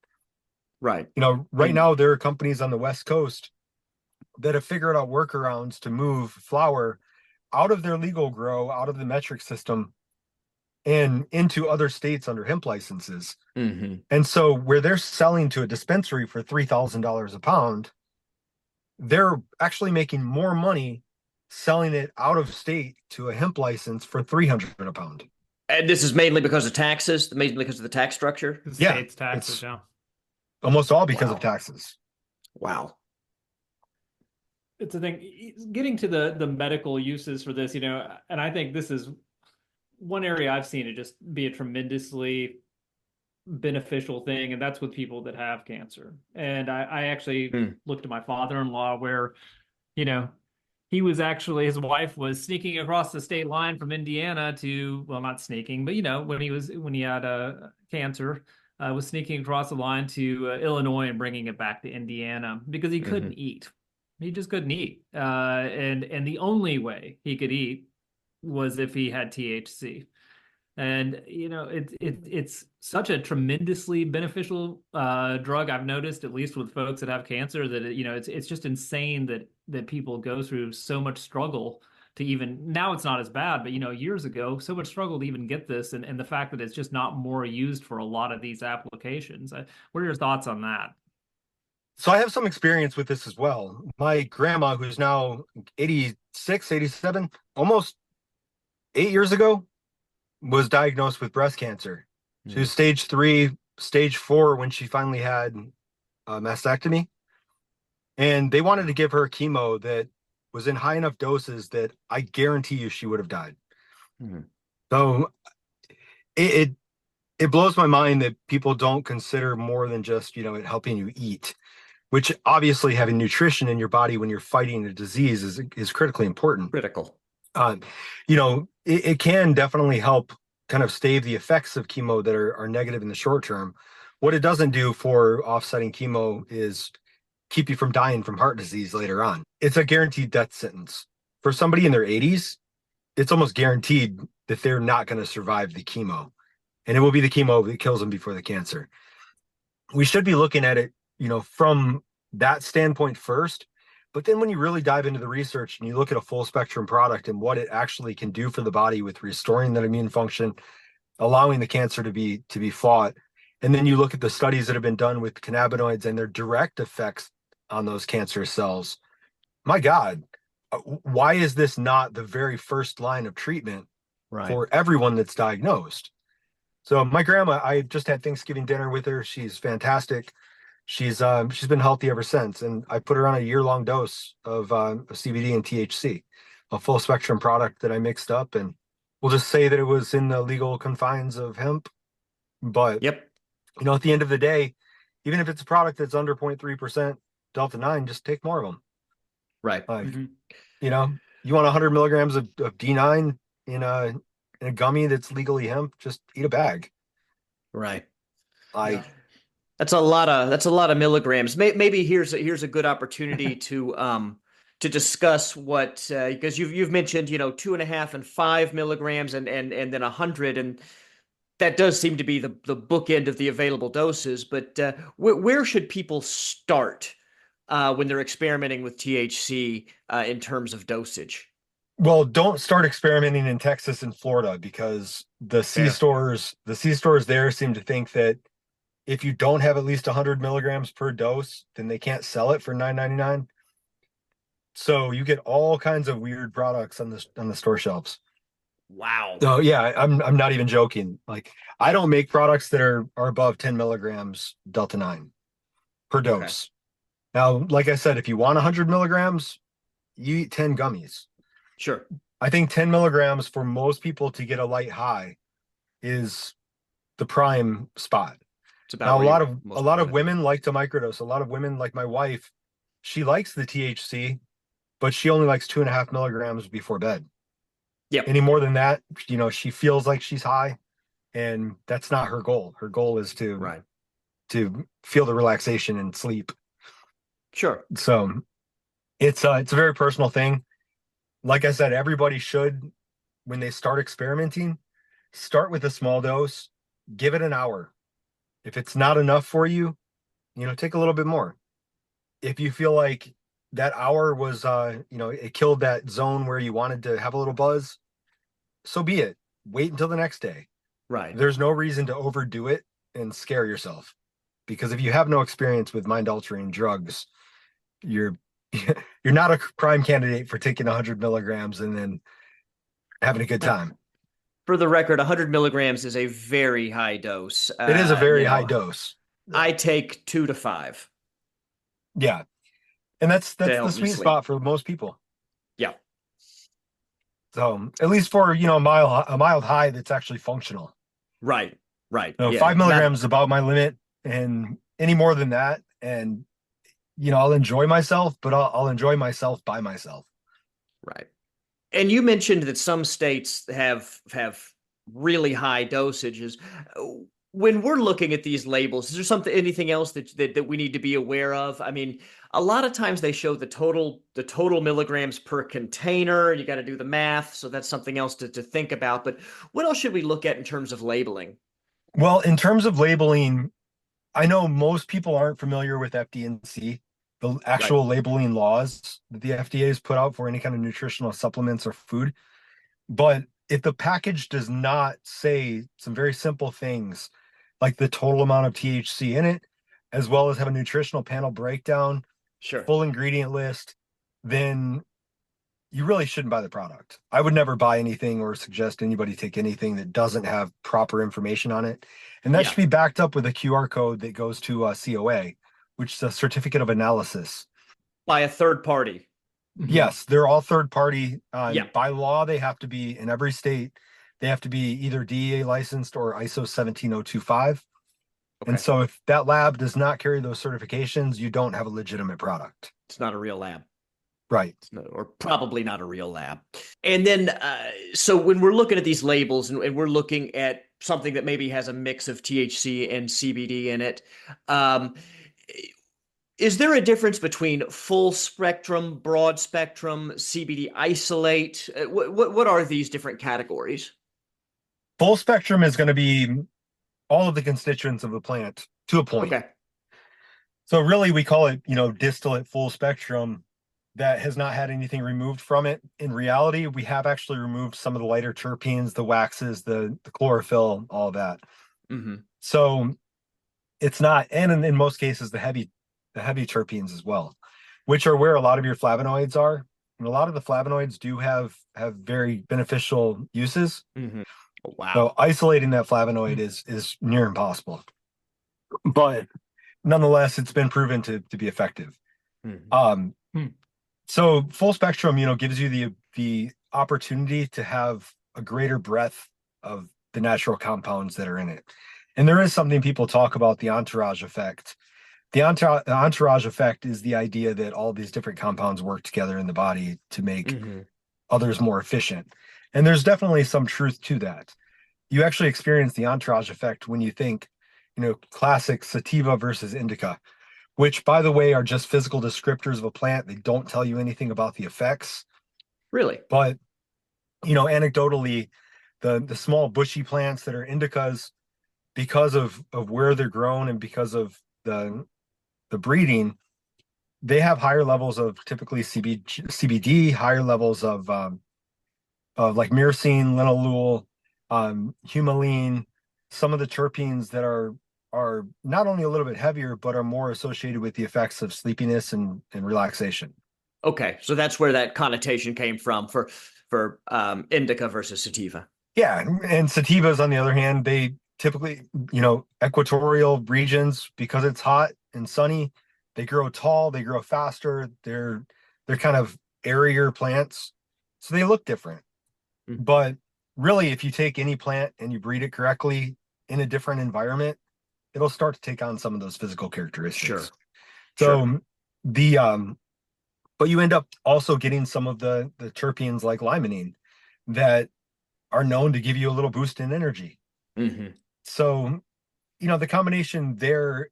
Right. Right And now there are companies on the West Coast that have figured out workarounds to move flower out of their legal grow, out of the metric system, and into other states under hemp licenses. mm-hmm. And so where they're selling to a dispensary for $3,000 a pound, they're actually making more money selling it out of state to a hemp license for 300 a pound. And this is mainly because of taxes, mainly because of the tax structure. The Yeah, state's taxes, it's yeah. almost all because of Wow. taxes. Wow. It's a thing. Getting to the medical uses for this, and I think this is one area I've seen it just be a tremendously beneficial thing, and that's with people that have cancer. And I actually looked at my father-in-law where, you know, he was actually, his wife was sneaking across the state line from Indiana to, well, not sneaking, but, you know, when he had cancer, was sneaking across the line to Illinois and bringing it back to Indiana because he couldn't eat. He just couldn't eat. And the only way he could eat was if he had THC. And you know, it's such a tremendously beneficial drug. I've noticed, at least with folks that have cancer, that you know, it's just insane that people go through so much struggle to even, now it's not as bad, but you know, years ago, so much struggle to even get this, and the fact that it's just not more used for a lot of these applications. What are your thoughts on that? So I have some experience with this as well. My grandma, who's now 86, 87, almost 8 years ago, was diagnosed with breast cancer. She was stage 3, stage 4 when she finally had a mastectomy. And they wanted to give her chemo that was in high enough doses that I guarantee you she would have died. So it blows my mind that people don't consider more than just, you know, it helping you eat, which obviously having nutrition in your body when you're fighting a disease is critically important. Critical. You know, it can definitely help kind of stave the effects of chemo that are negative in the short term. What it doesn't do for offsetting chemo is keep you from dying from heart disease later on. It's a guaranteed death sentence. For somebody in their 80s, it's almost guaranteed that they're not going to survive the chemo. And it will be the chemo that kills them before the cancer. We should be looking at it, you know, from that standpoint first. But then when you really dive into the research and you look at a full spectrum product and what it actually can do for the body with restoring that immune function, allowing the cancer to be fought, and then you look at the studies that have been done with cannabinoids and their direct effects on those cancer cells, my God, why is this not the very first line of treatment for everyone that's diagnosed? So my grandma, I just had Thanksgiving dinner with her. She's fantastic. She's been healthy ever since, and I put her on a year-long dose of CBD and THC, a full spectrum product that I mixed up, and we'll just say that it was in the legal confines of hemp. But you know, at the end of the day, even if it's a product that's under 0.3% Delta 9, just take more of them. Like, you know, you want 100 milligrams of D9 in a gummy that's legally hemp, just eat a bag. That's a lot of milligrams. Maybe here's a good opportunity to discuss what, because you've mentioned, you know, 2.5 and 5 milligrams and then 100, and that does seem to be the bookend of the available doses. But where should people start when they're experimenting with THC in terms of dosage? Well, don't start experimenting in Texas and Florida, because the C stores there seem to think that if you don't have at least 100 milligrams per dose, then they can't sell it for $9.99. So you get all kinds of weird products on the store shelves. Wow. Oh yeah, I'm not even joking. Like, I don't make products that are above 10 milligrams Delta 9 per dose. Now, like I said, if you want 100 milligrams, you eat 10 gummies. Sure. I think 10 milligrams for most people to get a light high is the prime spot. Now, a lot of women like to microdose. A lot of women, like my wife, she likes the THC, but she only likes 2.5 milligrams before bed. Any more than that, you know, she feels like she's high, and that's not her goal. Her goal is to feel the relaxation and sleep. Sure. So it's a very personal thing. Like I said, everybody should, when they start experimenting, start with a small dose, give it an hour. If it's not enough for you, you know, take a little bit more. If you feel like that hour was, you know, it killed that zone where you wanted to have a little buzz, so be it. Wait until the next day. There's no reason to overdo it and scare yourself, because if you have no experience with mind-altering drugs, you're not a prime candidate for taking 100 milligrams and then having a good time. For the record, 100 milligrams is a very high dose. It is a very high dose. I take 2 to 5. Yeah. And that's the sweet spot for most people. Yeah. So at least for, you know, a mild high that's actually functional. Right. Right. So Yeah. 5 milligrams is about my limit, and any more than that, and I'll enjoy myself, but I'll enjoy myself by myself. Right. And you mentioned that some states have really high dosages. When we're looking at these labels, is there anything else that we need to be aware of? I mean, a lot of times they show the total milligrams per container. You got to do the math, so that's something else to think about. But what else should we look at in terms of labeling? Well, in terms of labeling, I know most people aren't familiar with FD&C, the Right. actual labeling laws that the FDA has put out for any kind of nutritional supplements or food. But if the package does not say some very simple things like the total amount of THC in it, as well as have a nutritional panel breakdown, Sure. full ingredient list, then you really shouldn't buy the product. I would never buy anything or suggest anybody take anything that doesn't have proper information on it. And that Yeah. should be backed up with a QR code that goes to COA, which is a certificate of analysis. By a third party. Mhm. Yes, they're all third party. Yeah. By law, they have to be in every state. They have to be either DEA licensed or ISO 17025. And Okay. so if that lab does not carry those certifications, you don't have a legitimate product. It's not a real lab. Right. Or probably not a real lab. And then, so when we're looking at these labels and we're looking at something that maybe has a mix of THC and CBD in it, um, is there a difference between full spectrum, broad spectrum, CBD isolate? What are these different categories? Full spectrum is going to be all of the constituents of the plant to a point. Okay. So really we call it, distillate full spectrum that has not had anything removed from it. In reality, we have actually removed some of the lighter terpenes, the waxes, the chlorophyll, all of that. Mm-hmm. So it's not, and in most cases, the heavy terpenes as well, which are where a lot of your flavonoids are. And a lot of the flavonoids do have very beneficial uses. Mm-hmm. Oh, So wow. isolating that flavonoid is near impossible. But nonetheless, it's been proven to be effective. Mm-hmm. Um, Hmm. so full spectrum, gives you the opportunity to have a greater breadth of the natural compounds that are in it. And there is something people talk about, the entourage effect. The entourage effect is the idea that all these different compounds work together in the body to make Mm-hmm. others more efficient. And there's definitely some truth to that. You actually experience the entourage effect when you think, classic sativa versus indica, which, by the way, are just physical descriptors of a plant. They don't tell you anything about the effects. Really? But, anecdotally, the small bushy plants that are indicas, because of where they're grown and because of the breeding, they have higher levels of typically CBD, higher levels of like myrcene, linalool, humulene, some of the terpenes that are not only a little bit heavier, but are more associated with the effects of sleepiness and relaxation. Okay. So that's where that connotation came from for indica versus sativa. Yeah, and sativas, on the other hand, they typically, equatorial regions, because it's hot and sunny, they grow tall, they grow faster, they're kind of airier plants, so they look different. Mhm. But really, if you take any plant and you breed it correctly in a different environment, it'll start to take on some of those physical characteristics. Sure. Sure. So the but you end up also getting some of the terpenes like limonene that are known to give you a little boost in energy. Mm-hmm. So, the combination there,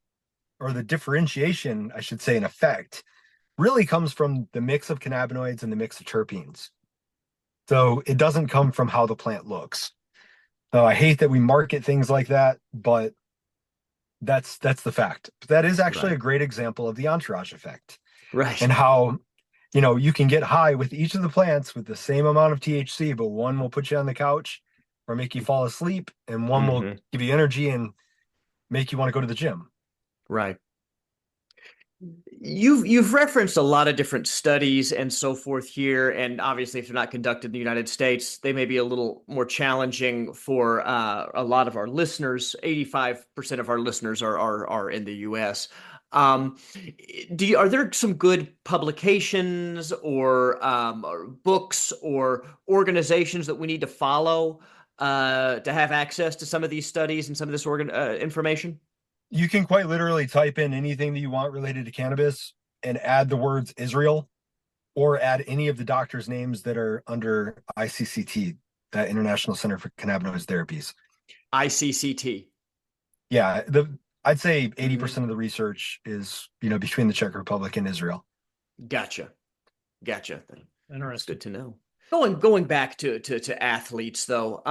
or the differentiation, I should say, in effect, really comes from the mix of cannabinoids and the mix of terpenes. So it doesn't come from how the plant looks. So I hate that we market things like that, but that's the fact. But that is actually Right. a great example of the entourage effect, Right. and how you can get high with each of the plants with the same amount of THC, but one will put you on the couch or make you fall asleep, and one will Mm-hmm. give you energy and make you want to go to the gym. Right. You've referenced a lot of different studies and so forth here, and obviously, if they're not conducted in the United States, they may be a little more challenging for a lot of our listeners. 85% of our listeners are in the U.S. Um, are there some good publications or books or organizations that we need to follow to have access to some of these studies and some of this information? You can quite literally type in anything that you want related to cannabis and add the words Israel, or add any of the doctors' names that are under ICCT, that International Center for Cannabinoid Therapies. ICCT. Yeah, I'd say 80% of the research is, between the Czech Republic and Israel. Gotcha. That's Interesting. good to know. Going back to athletes though,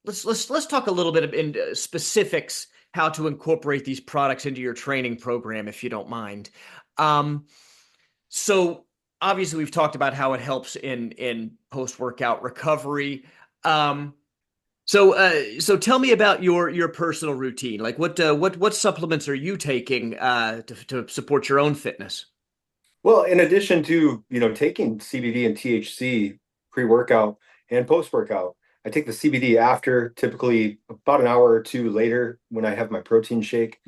let's talk a little bit in specifics how to incorporate these products into your training program, if you don't mind. So obviously we've talked about how it helps in post-workout recovery. So tell me about your personal routine. Like what supplements are you taking to support your own fitness? Well, in addition to, taking CBD and THC pre-workout and post-workout, I take the CBD after, typically about an hour or two later when I have my protein shake.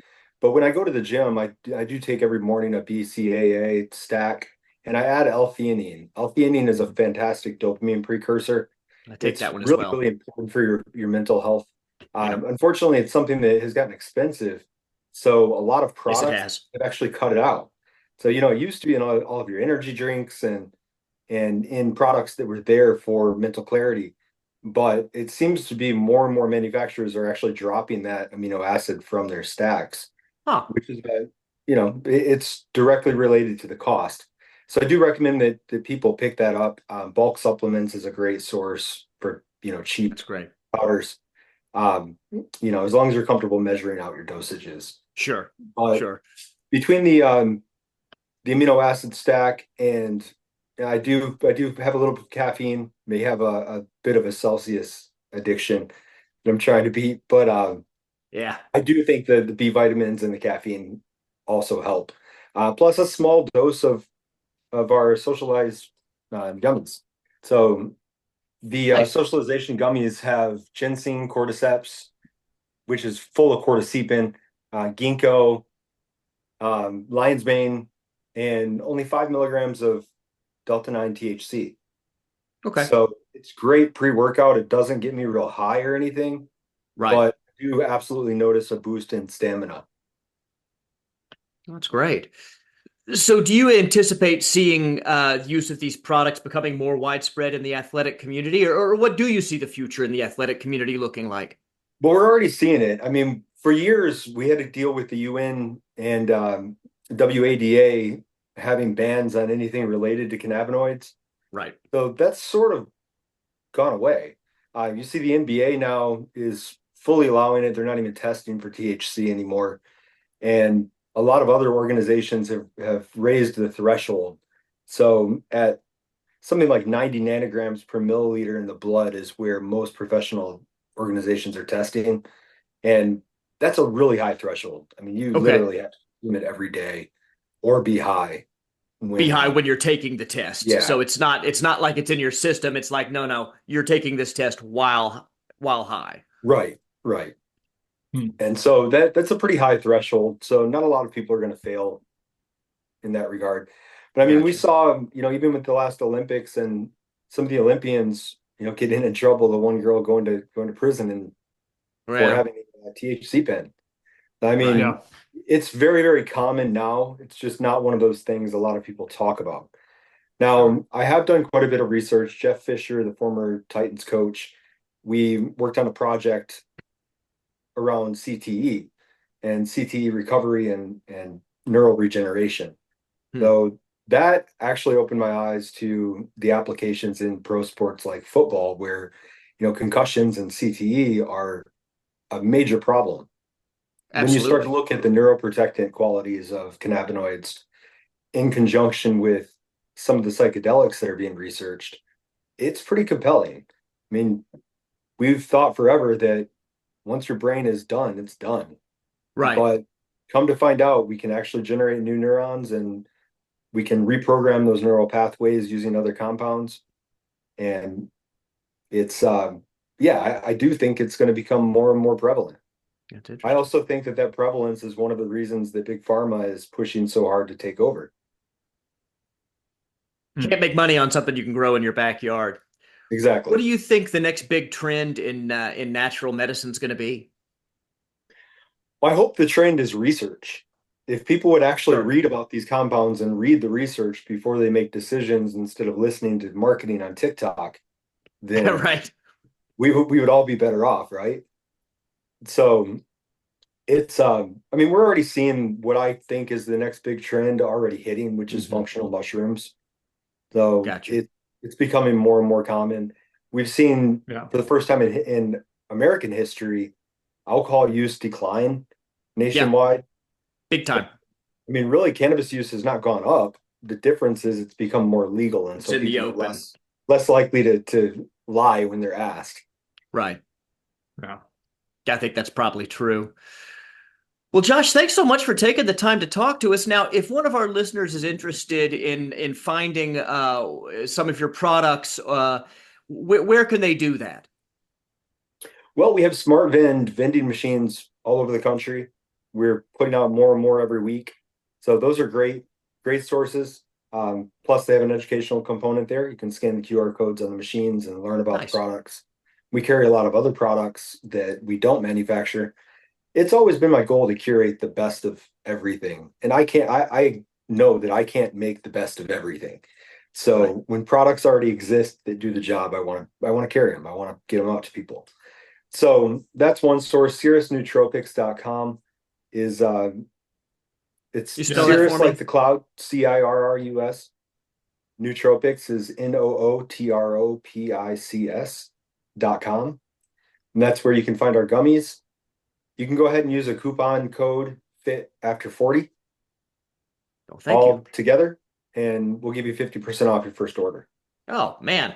But when I go to the gym, I do take every morning a BCAA stack, and I add L-theanine. L-theanine is a fantastic dopamine precursor. I take It's that one as really, well. really important for your mental health. Yeah. Unfortunately, it's something that has gotten expensive. So a lot of Yes, it products has. have actually cut it out. So, it used to be in all of your energy drinks and in products that were there for mental clarity. But it seems to be more and more manufacturers are actually dropping that amino acid from their stacks, Huh. which is it's directly related to the cost. So I do recommend that people pick that up. Bulk supplements is a great source for, cheap That's great. powders. As long as you're comfortable measuring out your dosages. Sure. But Sure. between the amino acid stack and I do have a little bit of caffeine, may have a bit of a Celsius addiction that I'm trying to beat, but Yeah. I do think that the B vitamins and the caffeine also help. Plus a small dose of our socialized gummies. So the Nice. socialization gummies have ginseng, cordyceps, which is full of cordycepin, ginkgo, lion's mane, and only 5 milligrams of delta-9 THC. Okay. So it's great pre-workout. It doesn't get me real high or anything, Right. but I do absolutely notice a boost in stamina. That's great. So do you anticipate seeing use of these products becoming more widespread in the athletic community, or what do you see the future in the athletic community looking like? But we're already seeing it. I mean, for years we had to deal with the UN and WADA having bans on anything related to cannabinoids. Right. So that's sort of gone away. You see the NBA now is fully allowing it. They're not even testing for THC anymore. And a lot of other organizations have raised the threshold. So at something like 90 nanograms per milliliter in the blood is where most professional organizations are testing. And that's a really high threshold. I mean, you Okay. literally have to consume it every day or be high Be high when when you're taking the test. yeah. So it's not like it's in your system. It's like, no, you're taking this test while high. Right. And so that's a pretty high threshold. So not a lot of people are going to fail in that regard. But I mean, we Gotcha. saw, even with the last Olympics and some of the Olympians, getting in trouble, the one girl going to prison and for Yeah. having a THC pen. I mean, Right. Yeah. it's very, very common now. It's just not one of those things a lot of people talk about. Now, Sure. I have done quite a bit of research. Jeff Fisher, the former Titans coach, we worked on a project around CTE and CTE recovery and neural regeneration. Hmm. So that actually opened my eyes to the applications in pro sports like football, where concussions and CTE are a major problem. When you start to Absolutely. look at the neuroprotectant qualities of cannabinoids in conjunction with some of the psychedelics that are being researched, it's pretty compelling. I mean, we've thought forever that once your brain is done, it's done. Right. But come to find out, we can actually generate new neurons and we can reprogram those neural pathways using other compounds. And it's, I do think it's going to become more and more prevalent. That's I interesting. also think that prevalence is one of the reasons that Big Pharma is pushing so hard to take over. Can't make money on something you can grow in your backyard. Exactly. What do you think the next big trend in natural medicine is going to be? Well, I hope the trend is research. If people would actually Sure. read about these compounds and read the research before they make decisions instead of listening to marketing on TikTok, then Right. we would all be better off, right? So it's I mean, we're already seeing what I think is the next big trend already hitting, which is Hmm. functional mushrooms. So Gotcha. it's becoming more and more common. We've seen Yeah. for the first time in American history, alcohol use decline Yeah, nationwide. big But time. I mean, really, cannabis use has not gone up. The difference is it's become more legal, and It's so in the people are open. less likely to lie when they're asked. Right. Yeah. I think that's probably true. Well, Josh, thanks so much for taking the time to talk to us. Now, if one of our listeners is interested in finding some of your products, where can they do that? Well, we have smart vending machines all over the country. We're putting out more and more every week. So those are great sources. Plus, they have an educational component there. You can scan the QR codes on the machines and learn about the Nice. products. We carry a lot of other products that we don't manufacture. It's always been my goal to curate the best of everything. And I know that I can't make the best of everything. Right. So when products already exist that do the job, I want to carry them. I want to get them out to people. So that's one source. Cirrusnootropics.com is You it's spell that Yeah. for Cirrus like me? the cloud, Cirrus. Nootropics is nootropics.com. And that's where you can find our gummies. You can go ahead and use a coupon code FIT after 40 Oh, thank you. all together, and we'll give you 50% off your first order. Oh, man.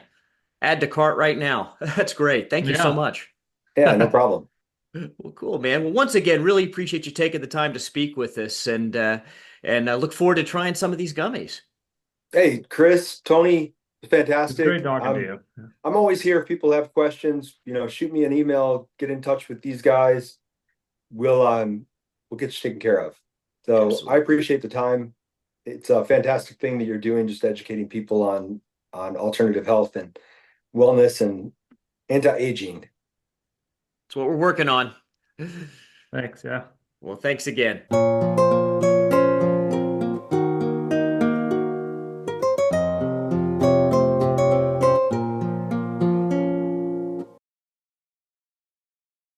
Add to cart right now. That's great. Thank you so Yeah. much. Yeah, no problem. Well, cool, man. Well, once again, really appreciate you taking the time to speak with us, and look forward to trying some of these gummies. Hey, Chris, Tony, It's great fantastic. talking to you. I'm always here if people have questions, shoot me an email, get in touch with these guys. We'll get you taken care of. So I Absolutely. appreciate the time. It's a fantastic thing that you're doing, just educating people on alternative health and wellness and anti-aging. That's what we're working on. Thanks. Yeah. Well, thanks again.